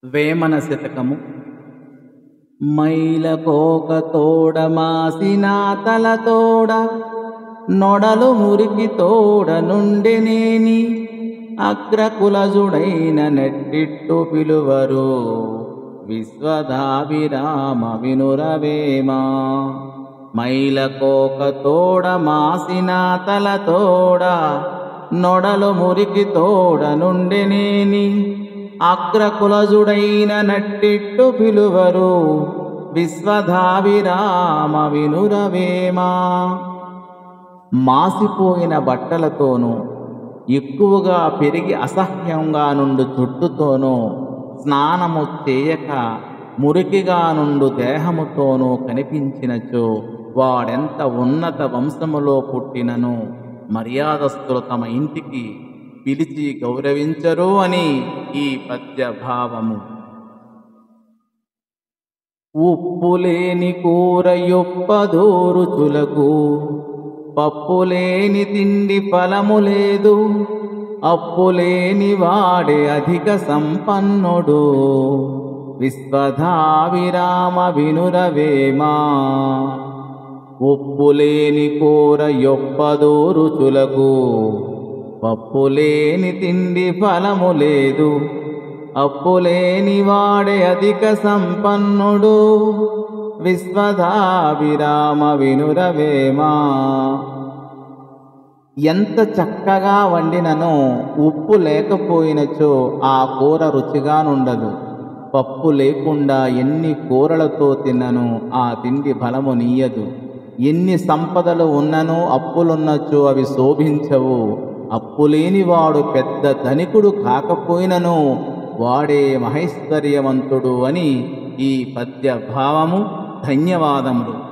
వేమన శతకము. మైలకోక తోడ మాసిన తలతోడ నొడలు మురికి తోడ నుండెనేని అగ్రకులజుడైన నెట్టిట్టు పిలువరు విశ్వదాభిరామ వినురవేమా. మైలకోక తోడ మాసిన తలతోడ నొడలు మురికి తోడ నుండెనేని అగ్రకులజుడైన నట్టిట్టు పిలువరు విశ్వదాభిరామ వినురవేమా. మాసిపోయిన బట్టలతోనూ ఎక్కువగా పెరిగి అసహ్యంగా నుండు జుట్టుతోనూ స్నానము చేయక మురికిగా నుండు దేహముతోనూ కనిపించినచో వాడెంత ఉన్నత వంశములో పుట్టినను మర్యాదస్తులు తమ ఇంటికి పిలిచి గౌరవించరు అని ఈ పద్య భావము. ఉప్పులేని కూర యొప్పదోరుచులకు పప్పులేని తిండి ఫలము లేదు. అప్పులేని వాడే అధిక సంపన్నుడు విశ్వదాభిరామ వినురవేమా. ఉప్పులేని కూర యొప్పదోరుచులకు పప్పులేని తిండి ఫలము లేదు. అప్పులేని వాడే అధిక సంపన్నుడు విశ్వదాభిరామ వినురవేమా. ఎంత చక్కగా వండిననో ఉప్పు లేకపోయినచో ఆ కూర రుచిగానుండదు. పప్పు లేకుండా ఎన్ని కూరలతో తిన్నను ఆ తిండి ఫలము నీయదు. ఎన్ని సంపదలు ఉన్ననో అప్పులున్నచో అవి శోభించవు. అప్పులేనివాడు పెద్ద ధనికుడు కాకపోయినను వాడే మహైశ్వర్యవంతుడు అని ఈ పద్య భావము. ధన్యవాదములు.